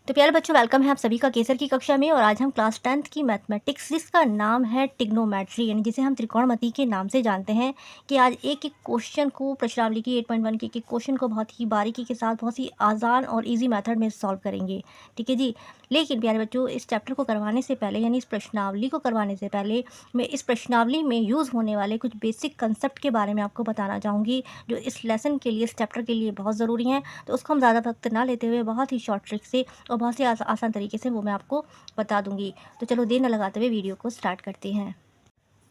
तो प्यारे बच्चों, वेलकम है आप सभी का केसर की कक्षा में। और आज हम क्लास 10th की मैथमेटिक्स जिसका नाम है ट्रिग्नोमेट्री, यानी जिसे हम त्रिकोणमिति के नाम से जानते हैं, कि आज एक एक क्वेश्चन को, प्रश्नावली की 8.1 के एक क्वेश्चन को बहुत ही बारीकी के साथ, बहुत ही आसान और इजी मेथड में सॉल्व करेंगे। ठीक है जी। लेकिन प्यारे बच्चों, इस चैप्टर को करवाने से पहले, यानी इस प्रश्नावली को करवाने से पहले, मैं इस प्रश्नावली में यूज़ होने वाले कुछ बेसिक कंसेप्ट के बारे में आपको बताना चाहूँगी, जो इस लेसन के लिए, इस चैप्टर के लिए बहुत ज़रूरी हैं। तो उसको हम ज़्यादा वक्त ना लेते हुए बहुत ही शॉर्ट ट्रिक से और बहुत ही आसान तरीके से वो मैं आपको बता दूंगी। तो चलो देर न लगाते हुए वीडियो को स्टार्ट करते हैं।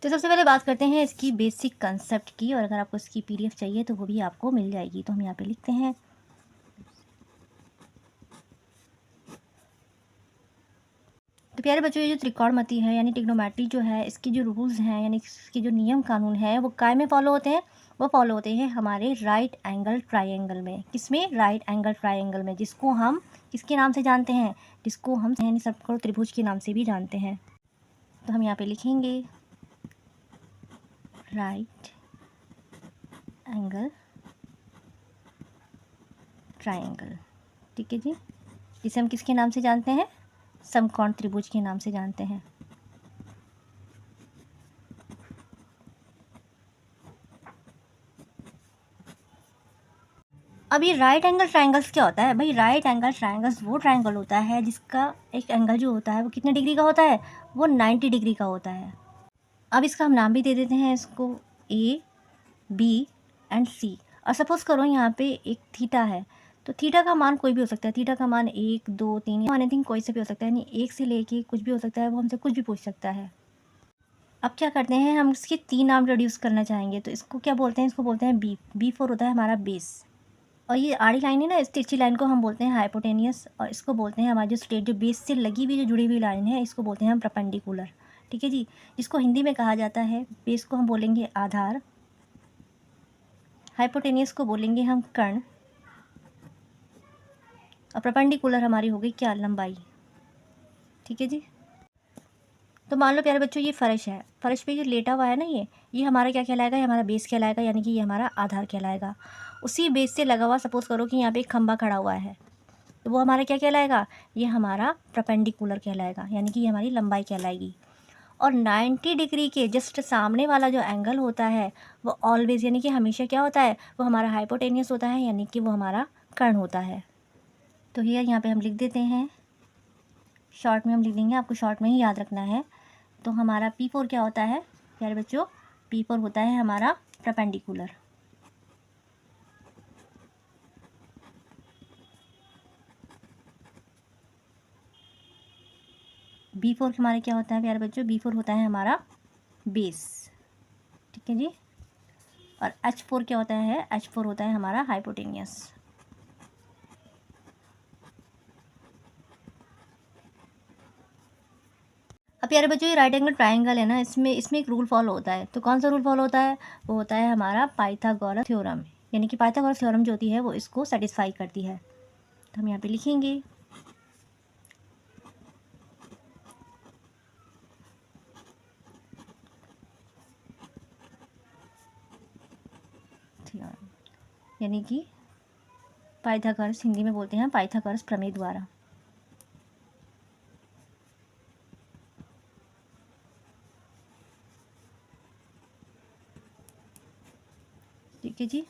तो सबसे पहले बात करते हैं इसकी बेसिक कंसेप्ट की, और अगर आपको इसकी पीडीएफ चाहिए तो वो भी आपको मिल जाएगी। तो हम यहाँ पे लिखते हैं। तो प्यारे बच्चों, ये जो त्रिकोणमिति है यानी ट्रिग्नोमेट्री जो है, इसके जो रूल्स हैं, यानी इसके जो नियम कानून हैं, वो काय में फॉलो होते हैं? वो फॉलो होते हैं हमारे राइट एंगल ट्रायंगल में। किसमें? राइट एंगल ट्रायंगल में, जिसको हम किसके नाम से जानते हैं? जिसको हम यानी समकोण त्रिभुज के नाम से भी जानते हैं। तो हम यहाँ पे लिखेंगे राइट एंगल ट्रायंगल। ठीक है जी, जिसे हम किसके नाम से जानते हैं? समकोण त्रिभुज के नाम से जानते हैं। अब ये राइट एंगल ट्रायंगल्स क्या होता है भाई? राइट एंगल ट्रायंगल्स वो ट्रायंगल होता है जिसका एक एंगल जो होता है वो कितने डिग्री का होता है? वो 90 डिग्री का होता है। अब इसका हम नाम भी दे देते हैं, इसको ए, बी एंड सी। और सपोज़ करो यहाँ पे एक थीटा है, तो थीटा का मान कोई भी हो सकता है। थीटा का मान 1, 2, 3 या एनीथिंग कोई से भी हो सकता है, यानी 1 से लेके कुछ भी हो सकता है, वो हमसे कुछ भी पूछ सकता है। अब क्या करते हैं, हम इसके 3 नाम इंट्रोड्यूस करना चाहेंगे। तो इसको क्या बोलते हैं? इसको बोलते हैं बी। बी4 होता है हमारा बेस। और ये आड़ी लाइन है ना, इस तिरछी लाइन को हम बोलते हैं हाइपोटेनियस। और इसको बोलते हैं हमारी जो स्ट्रेट, जो बेस से लगी हुई जो जुड़ी हुई लाइन है, इसको बोलते हैं हम परपेंडिकुलर। ठीक है जी। जिसको हिंदी में कहा जाता है, बेस को हम बोलेंगे आधार, हाइपोटेनियस को बोलेंगे हम कर्ण, और परपेंडिकुलर हमारी हो गई क्या? लंबाई। ठीक है जी। तो मान लो प्यारे बच्चों, ये फर्श है, फर्श पे जो लेटा हुआ है ना, ये हमारा क्या कहलाएगा? ये हमारा बेस कहलाएगा, यानी कि ये हमारा आधार कहलाएगा। उसी बेस से लगा हुआ, सपोज़ करो कि यहाँ पे एक खंभा खड़ा हुआ है, तो वो हमारा क्या कहलाएगा? ये हमारा परपेंडिकुलर कहलाएगा, यानी कि ये हमारी लंबाई कहलाएगी। और 90 डिग्री के जस्ट सामने वाला जो एंगल होता है, वो ऑलवेज, यानी कि हमेशा क्या होता है? वो हमारा हाइपोटेनियस होता है, यानी कि वो हमारा कर्ण होता है। तो हियर यहाँ पे हम लिख देते हैं, शॉर्ट में हम लिख देंगे, आपको शॉर्ट में ही याद रखना है। तो हमारा P4 क्या होता है प्यारे बच्चों? P4 होता है हमारा परपेंडिकुलर। B4 हमारे क्या होता है प्यारे बच्चों? B4 होता है हमारा बेस। ठीक है जी। और H4 क्या होता है? H4 होता है हमारा हाइपोटेनियस। अब प्यारे बच्चों, ये राइट एंगल ट्रायंगल है ना, इसमें एक रूल फॉलो होता है। तो कौन सा रूल फॉलो होता है? वो होता है हमारा पाइथागोरस थ्योरम, यानी कि पाइथागोरस थ्योरम जो होती है वो इसको सेटिस्फाई करती है। तो हम यहाँ पे लिखेंगे थ्योरम, यानी कि पाइथागोरस, हिंदी में बोलते हैं पाइथागोरस प्रमेय द्वारा। ठीक है जी।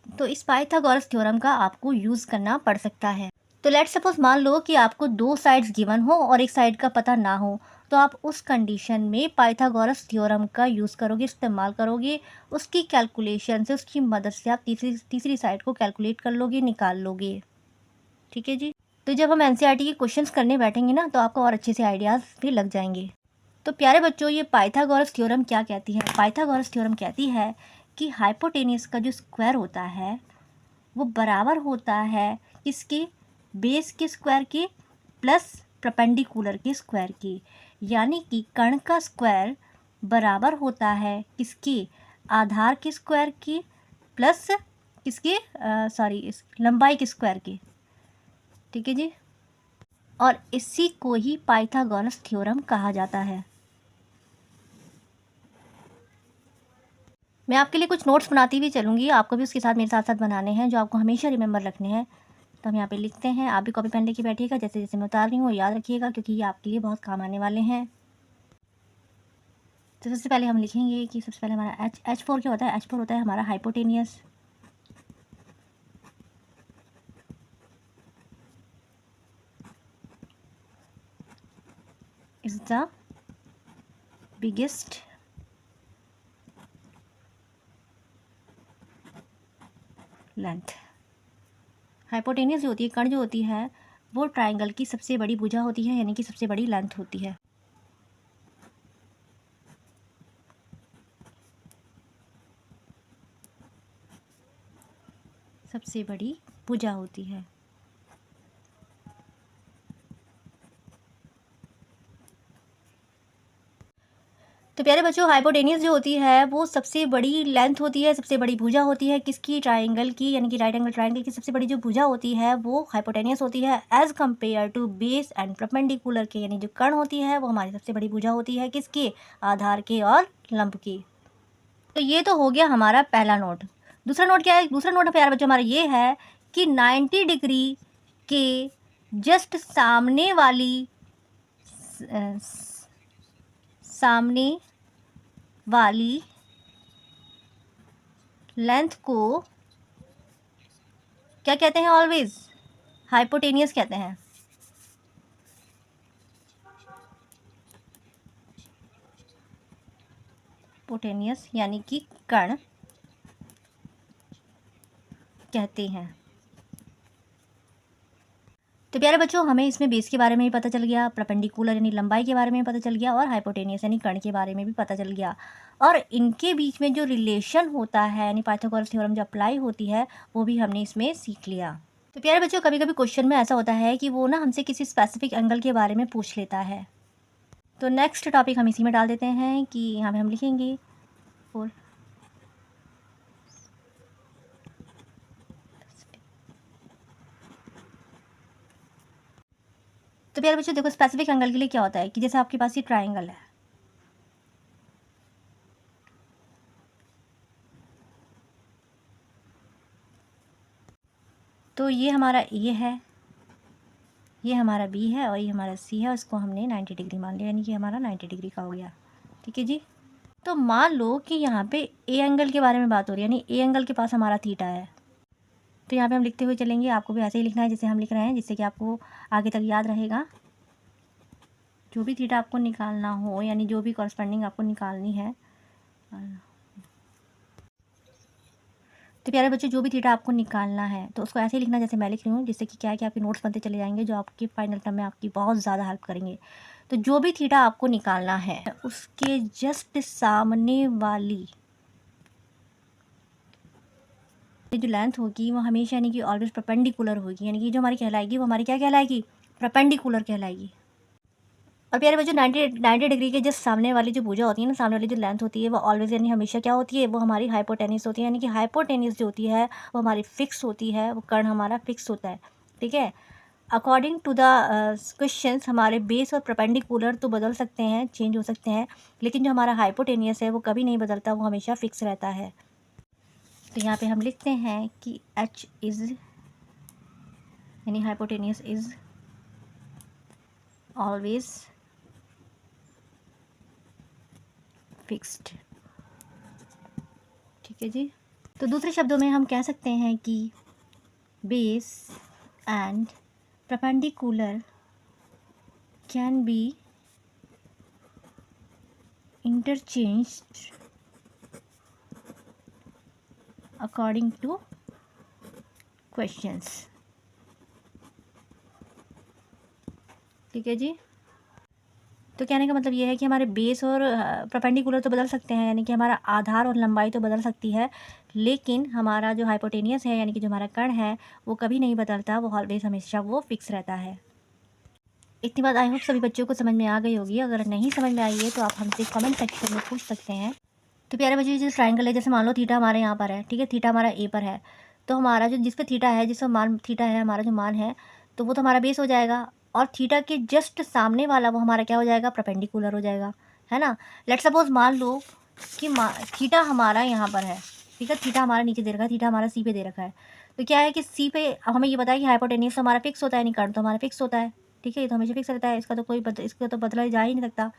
तो इस पाइथागोरस थ्योरम का आपको यूज़ करना पड़ सकता है। तो लेट्स सपोज, मान लो कि आपको 2 साइड्स गिवन हो और एक साइड का पता ना हो, तो आप उस कंडीशन में पाइथागोरस थ्योरम का यूज़ करोगे, इस्तेमाल करोगे। उसकी कैलकुलेशन से, उसकी मदद से आप तीसरी साइड को कैलकुलेट कर लोगे, निकाल लोगे। ठीक है जी। तो जब हम एनसीईआरटी के क्वेश्चंस करने बैठेंगे ना, तो आपको और अच्छे से आइडियाज़ भी लग जाएंगे। तो प्यारे बच्चों, ये पाइथागोरस थ्योरम क्या कहती है? पाइथागोरस थ्योरम कहती है कि हाइपोटेनियस का जो स्क्वायर होता है वो बराबर होता है किसके? बेस के स्क्वायर के प्लस परपेंडिकुलर के स्क्वायर के। यानी कि कर्ण का स्क्वायर बराबर होता है किसके? आधार के स्क्वायर के प्लस किसके? इस लंबाई के स्क्वायर के। ठीक है जी। और इसी को ही पाइथागोरस थ्योरम कहा जाता है। मैं आपके लिए कुछ नोट्स बनाती हुई चलूँगी, आपको भी उसके साथ मेरे साथ साथ बनाने हैं, जो आपको हमेशा रिमेंबर रखने हैं। तो हम यहाँ पे लिखते हैं, आप भी कॉपी पेन लेके बैठिएगा, जैसे जैसे मैं उतार रही हूँ याद रखिएगा, क्योंकि ये आपके लिए बहुत काम आने वाले हैं। तो सबसे पहले हम लिखेंगे कि सबसे पहले हमारा H4 क्या होता है? H4 होता है हमारा hypotenuse. Is the biggest length. Hypotenuse जो होती है, कण जो होती है, वो ट्राइंगल की सबसे बड़ी भुजा होती है, यानी कि सबसे बड़ी लेंथ होती है। सबसे बड़ी भुजा होती है। तो प्यारे बच्चों, हाइपोटेनियस जो होती है वो सबसे बड़ी लेंथ होती है, सबसे बड़ी भुजा होती है किसकी? ट्राइंगल की, यानी कि राइट एंगल ट्राइंगल की सबसे बड़ी जो भुजा होती है वो हाइपोटेनियस होती है, as compare to base and perpendicular के, यानी जो कर्ण होती है वो हमारी सबसे बड़ी भुजा होती है किसकी? आधार के और लंब की। तो ये तो हो गया हमारा पहला नोट। दूसरा नोट क्या है? दूसरा नोट प्यारे बच्चों हमारा ये है कि 90 डिग्री के जस्ट सामने वाली सामने वाली लेंथ को क्या कहते हैं? ऑलवेज हाइपोटेनियस कहते हैं। हाइपोटेनियस यानी कि कर्ण कहते हैं। तो प्यारे बच्चों, हमें इसमें बेस के बारे में भी पता चल गया, परपेंडिकुलर यानी लंबाई के बारे में भी पता चल गया, और हाइपोटेनियस यानी कर्ण के बारे में भी पता चल गया। और इनके बीच में जो रिलेशन होता है, यानी पाइथागोरस थ्योरम जो अप्लाई होती है, वो भी हमने इसमें सीख लिया। तो प्यारे बच्चों, कभी कभी क्वेश्चन में ऐसा होता है कि वो ना हमसे किसी स्पेसिफिक एंगल के बारे में पूछ लेता है। तो नेक्स्ट टॉपिक हम इसी में डाल देते हैं कि यहाँ पे हम लिखेंगे फोर। तो प्यारे बच्चों देखो, स्पेसिफिक एंगल के लिए क्या होता है कि जैसे आपके पास ये ट्राइंगल है, तो ये हमारा ए है, ये हमारा बी है और ये हमारा सी है, उसको हमने 90 डिग्री मान लिया, यानी कि हमारा 90 डिग्री का हो गया। ठीक है जी। तो मान लो कि यहाँ पे ए एंगल के बारे में बात हो रही है, यानी ए एंगल के पास हमारा थीटा है। तो यहाँ पे हम लिखते हुए चलेंगे, आपको भी ऐसे ही लिखना है जैसे हम लिख रहे हैं, जिससे कि आपको आगे तक याद रहेगा। जो भी थीटा आपको निकालना हो, यानी जो भी कॉरस्पॉन्डिंग आपको निकालनी है, तो प्यारे बच्चों जो भी थीटा आपको निकालना है तो उसको ऐसे ही लिखना जैसे मैं लिख रही हूँ, जिससे कि क्या है कि आपके नोट्स बनते चले जाएंगे, जो आपकी फाइनल टर्म में आपकी बहुत ज़्यादा हेल्प करेंगे। तो जो भी थीटा आपको निकालना है उसके जस्ट सामने वाली जो लेंथ होगी वो हमेशा यानी कि ऑलवेज परपेंडिकुलर होगी, यानी कि जो हमारी कहलाएगी वो हमारी क्या कहलाएगी? परपेंडिकुलर कहलाएगी। और प्यारे बच्चों 90 डिग्री के जस्ट सामने वाली जो भुजा होती है ना, सामने वाली जो लेंथ होती है वो ऑलवेज यानी हमेशा क्या होती है? वो हमारी हाइपोटेनियस होती है, यानी कि हाइपोटेनियस जो होती है वो हमारी फिक्स होती है, वो कर्ण हमारा फिक्स होता है। ठीक है। अकॉर्डिंग टू द क्वेश्चंस हमारे बेस और परपेंडिकुलर तो बदल सकते हैं, चेंज हो सकते हैं, लेकिन जो हमारा हाइपोटेनियस है वो कभी नहीं बदलता, वो हमेशा फिक्स रहता है। तो यहाँ पे हम लिखते हैं कि H इज़ यानी हाइपोटेनियस इज़ ऑलवेज फिक्स्ड। ठीक है जी। तो दूसरे शब्दों में हम कह सकते हैं कि base and perpendicular can be interchanged according to questions। ठीक है जी। तो कहने का मतलब ये है कि हमारे बेस और परपेंडिकुलर तो बदल सकते हैं, यानी कि हमारा आधार और लंबाई तो बदल सकती है, लेकिन हमारा जो हाइपोटेनियस है यानी कि जो हमारा कर्ण है वो कभी नहीं बदलता, वो ऑलवेज हमेशा वो फिक्स रहता है। इतनी बात आई होप सभी बच्चों को समझ में आ गई होगी। अगर नहीं समझ में आई है तो आप हमसे कमेंट सेक्शन में पूछ सकते हैं। तो प्यारे बच्चों, जो ट्राइंगल है, जैसे मान लो थीटा हमारे यहाँ पर है, ठीक है, थीटा हमारा ए पर है, तो हमारा जो जिस पे थीटा है, जिस पर मान थीटा है, हमारा जो मान है, तो वो तो हमारा बेस हो जाएगा, और थीटा के जस्ट सामने वाला वो हमारा क्या हो जाएगा? परपेंडिकुलर हो जाएगा, है ना। लेट सपोज मान लो कि थीटा हमारा यहाँ पर है, ठीक है, थीटा हमारा नीचे दे रखा है, थीटा हमारा सी पे दे रखा है, तो क्या है कि सी पे अब हमें ये पता है कि हाइपोटेन्यूस हमारा फिक्स होता है, यानी कर्ण तो हमारा फिक्स होता है, ठीक है? ये तो हमेशा फिक्स रहता है, इसका तो इसका तो बदला जा ही नहीं सकता।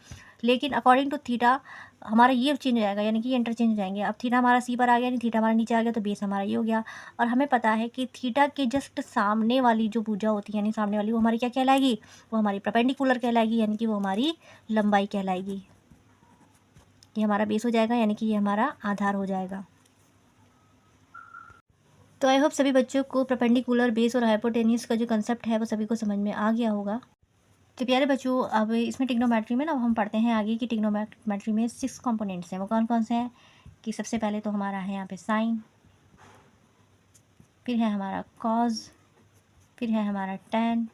लेकिन अकॉर्डिंग टू थीटा हमारा ये चेंज हो जाएगा, यानी कि ये इंटरचेंज हो जाएंगे। अब थीटा हमारा सी पर आ गया, यानी थीटा हमारा नीचे आ गया, तो बेस हमारा ये हो गया। और हमें पता है कि थीटा के जस्ट सामने वाली जो भुजा होती है, यानी सामने वाली, वो हमारी क्या कहलाएगी? वो हमारी परपेंडिकुलर कहलाएगी, यानी कि वो हमारी लंबाई कहलाएगी। ये हमारा बेस हो जाएगा, यानी कि ये हमारा आधार हो जाएगा। तो आई होप सभी बच्चों को परपेंडिकुलर, बेस और हाइपोटेन्यूस का जो कंसेप्ट है वो सभी को समझ में आ गया होगा। तो प्यारे बच्चों, अब इसमें ट्रिग्नोमेट्री में ना हम पढ़ते हैं आगे की। ट्रिग्नोमेट्री में 6 कंपोनेंट्स हैं, वो कौन कौन से हैं? कि सबसे पहले तो हमारा है यहाँ पे साइन, फिर है हमारा कॉज, फिर है हमारा टैन,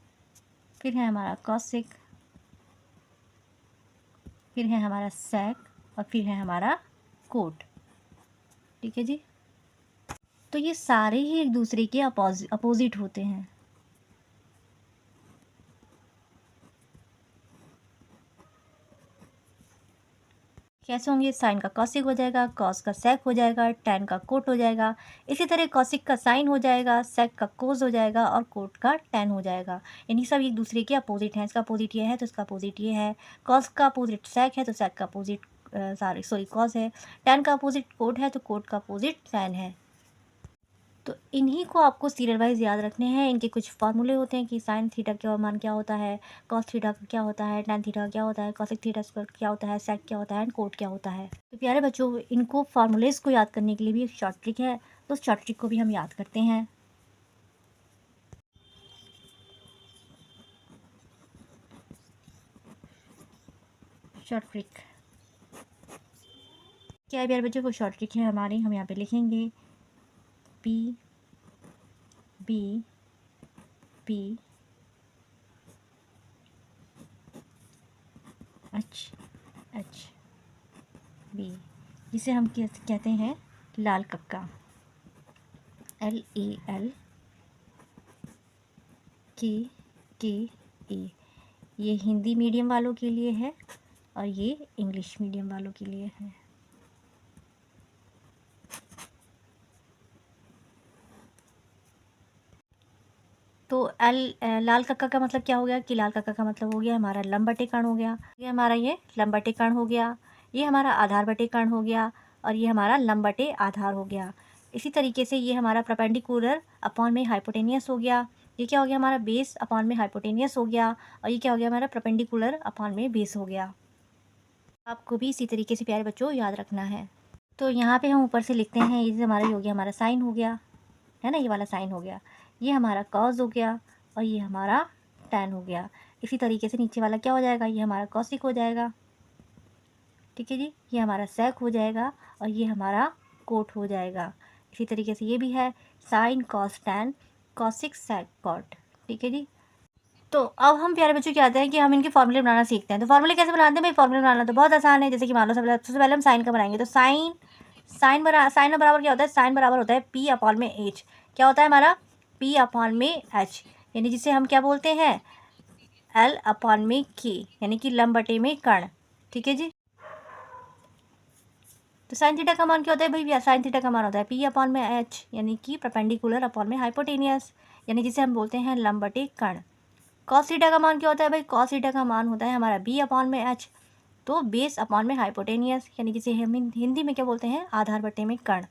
फिर है हमारा कॉसिक, फिर है हमारा सेक, और फिर है हमारा कोट। ठीक है जी। तो ये सारे ही एक दूसरे के अपोजिट होते हैं। कैसे होंगे? साइन का कॉसिक हो जाएगा, कॉस का सेक हो जाएगा, टैन का कोट हो जाएगा। इसी तरह कॉसिक का साइन हो जाएगा, सेक का कोस हो जाएगा, और कोट का टैन हो जाएगा। यानी सब एक दूसरे के अपोजिट हैं। इसका अपोजिट ये है तो इसका अपोजिट ये है। कॉस का अपोजिट सेक है तो सेक का अपोजिट कॉस है। टैन का अपोजिट कोट है तो कोट का अपोजिट टैन है। तो इन्हीं को आपको सीरियल वाइज याद रखने हैं। इनके कुछ फार्मूले होते हैं कि साइन थीटा का मान क्या होता है, कॉस थीटा का क्या होता है, टैन थीटा का क्या होता है, कॉसिक थीटा का क्या होता है, सेक क्या होता है, एंड कोट क्या होता है। तो प्यारे बच्चों, इनको फार्मूलेज को याद करने के लिए भी एक शॉर्ट ट्रिक है, तो उस शॉर्ट ट्रिक को भी हम याद करते हैं। शॉर्ट ट्रिक क्या है प्यारे बच्चों? को शॉर्ट ट्रिक है हमारी, हम यहाँ पे लिखेंगे P B P H H B, जिसे हम कहते हैं लाल कक्का, LAL के ए। ये हिंदी मीडियम वालों के लिए है और ये इंग्लिश मीडियम वालों के लिए है। तो लाल कक्का का मतलब क्या हो गया? कि लाल कक्का का मतलब हो गया हमारा लंब बटे कर्ण हो गया। ये हमारा ये लंब बटे कर्ण हो गया, ये हमारा आधार बटे कर्ण हो गया, और ये हमारा लंब बटे आधार हो गया। इसी तरीके से ये हमारा परपेंडिकुलर अपॉन में हाइपोटेनियस हो गया। ये क्या हो गया? हमारा बेस अपॉन में हाइपोटेनियस हो गया। और ये क्या हो गया? हमारा परपेंडिकुलर अपॉन में बेस हो गया। आपको भी इसी तरीके से प्यारे बच्चों याद रखना है। तो यहाँ पे हम ऊपर से लिखते हैं, ये हमारा हो गया हमारा साइन हो गया, है ना, ये वाला साइन हो गया, ये हमारा कॉस हो गया, और ये हमारा टैन हो गया। इसी तरीके से नीचे वाला क्या हो जाएगा? ये हमारा कॉसिक हो जाएगा। ठीक है जी, ये हमारा सेक हो जाएगा, और ये हमारा कोट हो जाएगा। इसी तरीके से ये भी है sine cos tan cosec sec cot. ठीक है जी। तो अब हम प्यारे बच्चों क्या आते हैं कि हम इनके फॉर्मूले बनाना सीखते हैं। तो फॉर्मूले कैसे बनाते हैं भाई? फॉर्मूले बनाना तो बहुत आसान है। जैसे कि मान लो सबसे पहले हम साइन का बनाएंगे, तो साइन साइन में बराबर क्या होता है? साइन बराबर होता है P अपॉन में H। क्या होता है हमारा? P अपॉन में H, यानी जिसे हम क्या बोलते हैं? L अपॉन में K, यानी कि लंब बटे में कर्ण। ठीक है जी। तो साइन थीटा का मान क्या होता है भाई? साइन थीटा का मान होता है P अपॉन में H, यानी कि परपेंडिकुलर अपॉन में हाइपोटेनियस, यानी जिसे हम बोलते हैं लंब बटे कर्ण। कॉस थीटा का मान क्या होता है भाई? कॉस थीटा का मान होता है हमारा B अपॉन में H, तो बेस अपॉन में हाइपोटेनियस, यानी जिसे हम हिंदी में क्या बोलते हैं? आधार बटे में कर्ण।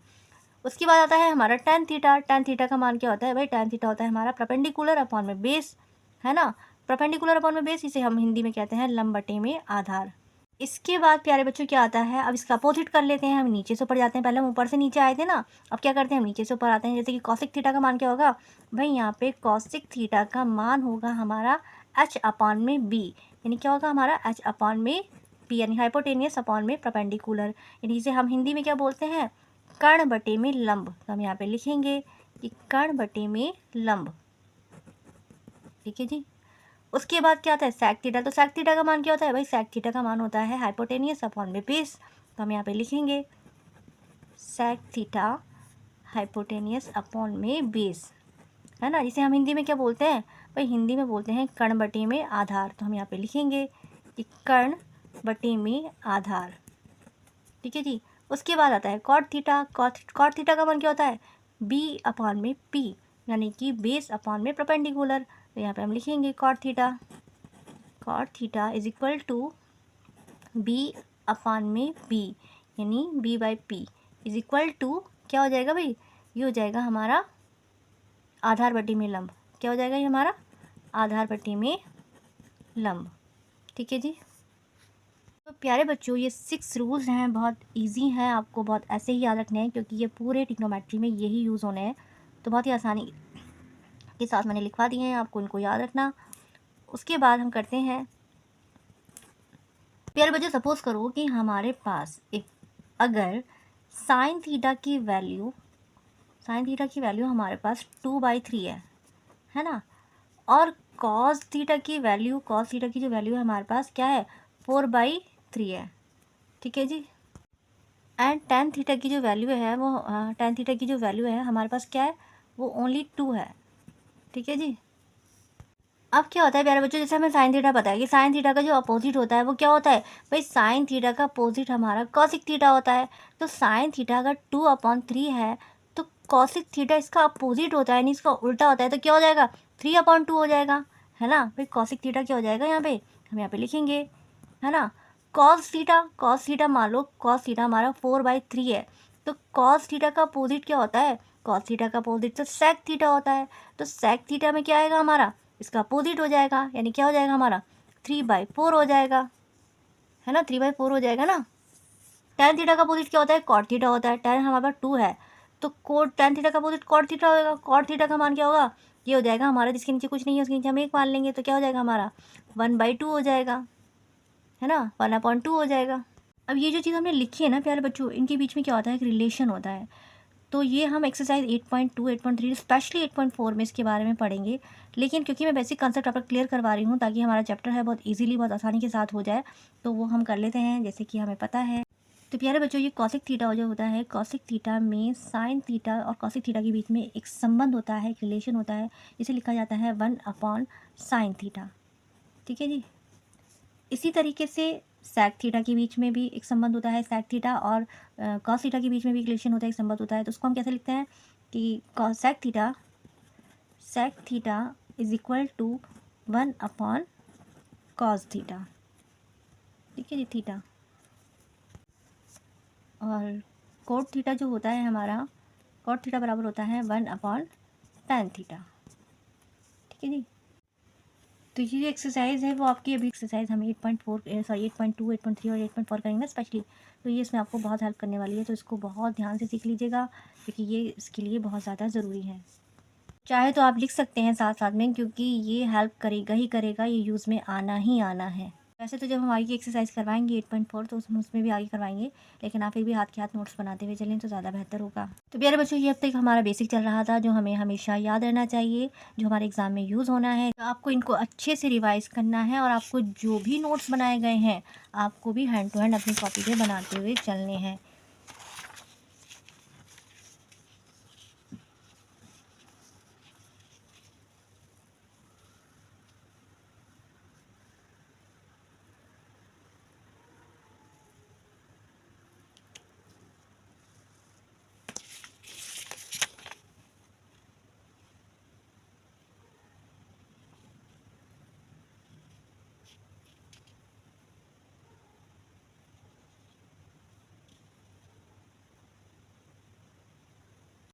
उसके बाद आता है हमारा टैन थीटा। टैन थीटा का मान क्या होता है भाई? टैन थीटा होता है हमारा परपेंडिकुलर अपॉन में बेस, है ना, परपेंडिकुलर अपॉन में बेस, इसे हम हिंदी में कहते हैं लंब बटे में आधार। इसके बाद प्यारे बच्चों क्या आता है? अब इसका अपोजिट कर लेते हैं, हम नीचे से ऊपर जाते हैं। पहले हम ऊपर से नीचे आए थे ना, अब क्या करते हैं? हम नीचे से ऊपर आते हैं। जैसे कि कॉसिक थीटा का मान क्या होगा भाई? यहाँ पे कॉसिक थीटा का मान होगा हमारा H अपॉन में B, यानी क्या होगा हमारा? H अपॉन में B, यानी हाइपोटेनियस अपॉन में परपेंडिकुलर, यानी इसे हम हिंदी में क्या बोलते हैं? कर्ण बटे में लंब। तो हम यहाँ पे लिखेंगे कि कर्ण बटे में लंब। ठीक है जी। उसके बाद क्या आता है? Sec theta. तो सेक थीटा का मान क्या होता है भाई? सेक थीटा का मान होता है हाइपोटेनियस अपॉन में बेस। तो हम यहाँ पे लिखेंगे सेक थीटा हाइपोटेनियस अपॉन में बेस, है ना, जिसे हम हिंदी में क्या बोलते हैं भाई? हिंदी में बोलते हैं कर्ण बटे में आधार। तो हम यहाँ पे लिखेंगे कि कर्ण बटे में आधार। ठीक है जी। उसके बाद आता है कॉट थीटा। कॉट थीटा का मान क्या होता है? बी अपॉन में पी, यानी कि बेस अपॉन में परपेंडिकुलर। तो यहाँ पे हम लिखेंगे cot theta is equal to B upon में पी, यानी B by P is equal to क्या हो जाएगा भाई, ये हो जाएगा हमारा आधार बटी में लंब। क्या हो जाएगा ये हमारा आधार बटी में लंब। ठीक है जी। तो प्यारे बच्चों, ये 6 रूल्स हैं, बहुत इजी हैं, आपको बहुत ऐसे ही याद रखने हैं क्योंकि ये पूरे ट्रिग्नोमेट्री में यही यूज़ होने हैं। तो बहुत ही आसानी के साथ मैंने लिखवा दिए हैं, आपको इनको याद रखना। उसके बाद हम करते हैं, प्यारे बच्चों सपोज़ करो कि हमारे पास एक अगर साइन थीटा की वैल्यू हमारे पास 2/3 है ना, और कॉस थीटा की जो वैल्यू है हमारे पास क्या है 4/3 है। ठीक है जी। एंड टेन थीटा की जो वैल्यू है हमारे पास क्या है, वो ओनली 2 है। ठीक है जी। अब क्या होता है प्यारे बच्चों, जैसे हमें साइन थीटा पता है कि साइन थीटा का जो अपोजिट होता है वो क्या होता है भाई, साइन थीटा का अपोजिट हमारा कॉसिक थीटा होता है। तो साइन थीटा अगर 2/3 है तो कॉसिक थीटा इसका अपोजिट होता है, यानी इसका उल्टा होता है, तो क्या हो जाएगा 3/2 हो जाएगा, है ना भाई। कॉसिक थीटा क्या हो जाएगा यहाँ पे, हम यहाँ पे लिखेंगे, है ना। कॉस थीटा मान लो कॉस थीटा हमारा 4/3 है, तो कॉस थीटा का अपोजिट क्या होता है, कॉस थीटा का अपोजिट तो सेक थीटा होता है। तो सेक थीटा में क्या आएगा हमारा, इसका अपोजिट हो जाएगा, यानी क्या हो जाएगा हमारा 3/4 हो जाएगा, है ना, 3/4 हो जाएगा ना। टेन थीटा का अपोजिट क्या होता है, कॉट थीटा होता है। टेन हमारे पास 2 है तो कोट टेन थीटा का अपोजिट कॉट थीटा होगा। कॉट थीटा का मान क्या होगा, ये हो जाएगा हमारा, जिसके नीचे कुछ नहीं है उसके नीचे हम 1 मान लेंगे, तो क्या हो जाएगा हमारा 1/2 हो जाएगा, है ना, 1/2 हो जाएगा। अब ये जो चीज़ हमने लिखी है ना प्यारे बच्चों, इनके बीच में क्या होता है, एक रिलेशन होता है। तो ये हम एक्सरसाइज 8.2, 8.3, स्पेशली 8.4 में इसके बारे में पढ़ेंगे। लेकिन क्योंकि मैं बेसिक कंसेप्ट आपका क्लियर करवा रही हूँ ताकि हमारा चैप्टर है बहुत इजीली, बहुत आसानी के साथ हो जाए, तो वो हम कर लेते हैं जैसे कि हमें पता है। तो प्यारे बच्चों, ये कॉसिक थीटा जो होता है, कॉसिक थीटा में साइन थीटा और कॉसिक थीटा के बीच में एक संबंध होता है, एक रिलेशन होता है, इसे लिखा जाता है 1/sin थीटा। ठीक है जी। इसी तरीके से सेक थीटा के बीच में भी एक संबंध होता है, सेक थीटा और कॉस थीटा के बीच में भी एक रिलेशन होता है, एक संबंध होता है। तो उसको हम कैसे लिखते हैं कि sec theta is equal to 1/cos theta. ठीक है जी, थीटा। और कोट थीटा जो होता है हमारा, कोट थीटा बराबर होता है 1/tan थीटा। ठीक है जी। तो ये जो एक्सरसाइज है वो आपकी अभी एक्सरसाइज हम 8.2, 8.3 और 8.4 करेंगे स्पेशली। तो ये इसमें आपको बहुत हेल्प करने वाली है, तो इसको बहुत ध्यान से सीख लीजिएगा क्योंकि ये इसके लिए बहुत ज़्यादा ज़रूरी है। चाहे तो आप लिख सकते हैं साथ साथ में, क्योंकि ये हेल्प करेगा ही करेगा, ये यूज़ में आना ही आना है। वैसे तो जब हम आगे की एक्सरसाइज करवाएंगे 8.4 तो उसमें भी आगे करवाएंगे, लेकिन आप फिर भी हाथ के हाथ नोट्स बनाते हुए चलें तो ज़्यादा बेहतर होगा। तो प्यारे बच्चों, ये अब तक हमारा बेसिक चल रहा था जो हमें हमेशा याद रहना चाहिए, जो हमारे एग्ज़ाम में यूज़ होना है। तो आपको इनको अच्छे से रिवाइज़ करना है और आपको जो भी नोट्स बनाए गए हैं आपको भी हैंड टू हैंड अपनी कॉपी पर बनाते हुए चलने हैं।